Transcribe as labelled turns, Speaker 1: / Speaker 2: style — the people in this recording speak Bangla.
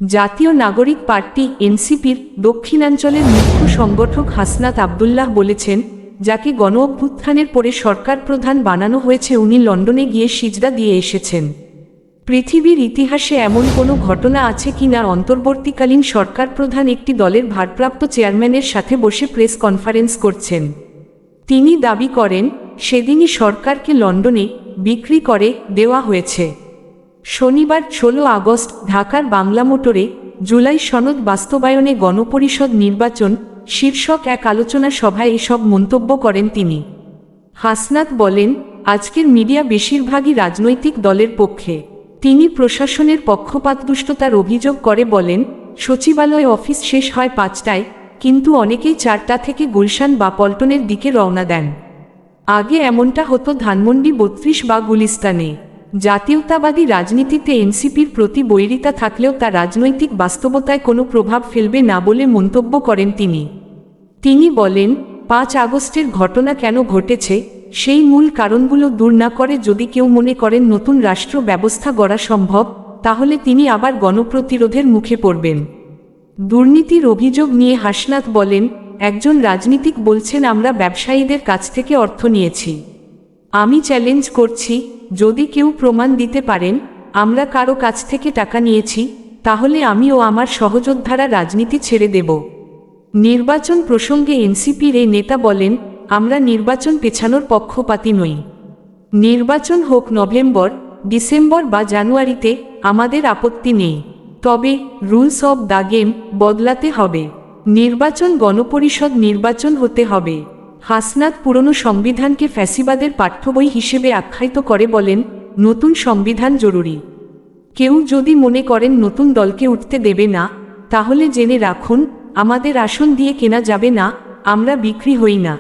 Speaker 1: জাতীয় নাগরিক পার্টি এনসিপির দক্ষিণাঞ্চলের মুখ্য সংগঠক হাসনাত আব্দুল্লাহ বলেছেন, যাকে গণ অভ্যুত্থানের পরে সরকার প্রধান বানানো হয়েছে উনি লন্ডনে গিয়ে সিজদা দিয়ে এসেছেন। পৃথিবীর ইতিহাসে এমন কোনো ঘটনা আছে কি না অন্তর্বর্তীকালীন সরকার প্রধান একটি দলের ভারপ্রাপ্ত চেয়ারম্যানের সাথে বসে প্রেস কনফারেন্স করছেন। তিনি দাবি করেন, সেদিনই সরকারকে লন্ডনে বিক্রি করে দেওয়া হয়েছে। শনিবার 16 আগস্ট ঢাকার বাংলা মোটরে জুলাই সনদ বাস্তবায়নে গণপরিষদ নির্বাচন শীর্ষক এক আলোচনা সভায় এসব মন্তব্য করেন তিনি। হাসনাত বলেন, আজকের মিডিয়া বেশিরভাগই রাজনৈতিক দলের পক্ষে। তিনি প্রশাসনের পক্ষপাতদুষ্টতার অভিযোগ করে বলেন, সচিবালয় অফিস শেষ হয় 5টায়, কিন্তু অনেকেই 4টা থেকে গুলশান বা পল্টনের দিকে রওনা দেন। আগে এমনটা হতো ধানমন্ডি 32 বা গুলিস্তানে। জাতীয়তাবাদী রাজনীতিতে এনসিপির প্রতি বৈরিতা থাকলেও তা রাজনৈতিক বাস্তবতায় কোনো প্রভাব ফেলবে না বলে মন্তব্য করেন তিনি বলেন, 5 আগস্টের ঘটনা কেন ঘটেছে সেই মূল কারণগুলো দূর না করে যদি কেউ মনে করেন নতুন রাষ্ট্র ব্যবস্থা গড়া সম্ভব, তাহলে তিনি আবার গণপ্রতিরোধের মুখে পড়বেন। দুর্নীতির অভিযোগ নিয়ে হাসনাত বলেন, একজন রাজনীতিক বলছেন আমরা ব্যবসায়ীদের কাছ থেকে অর্থ নিয়েছি। আমি চ্যালেঞ্জ করছি, যদি কেউ প্রমাণ দিতে পারেন আমরা কারো কাছ থেকে টাকা নিয়েছি, তাহলে আমি ও আমার সহযোদ্ধারা রাজনীতি ছেড়ে দেব। নির্বাচন প্রসঙ্গে এনসিপির এই নেতা বলেন, আমরা নির্বাচন পেছানোর পক্ষপাতী নই। নির্বাচন হোক নভেম্বর, ডিসেম্বর বা জানুয়ারিতে, আমাদের আপত্তি নেই, তবে রুলস অব দ্য গেম বদলাতে হবে। নির্বাচন গণপরিষদ নির্বাচন হতে হবে। হাসনাত পুরনো সংবিধানকে ফ্যাসিবাদের পাঠ্যবই হিসেবে আখ্যায়িত করে বলেন, নতুন সংবিধান জরুরি। কেউ যদি মনে করেন নতুন দলকে উঠতে দেবে না, তাহলে জেনে রাখুন আমাদের আসন দিয়ে কেনা যাবে না, আমরা বিক্রি হই না।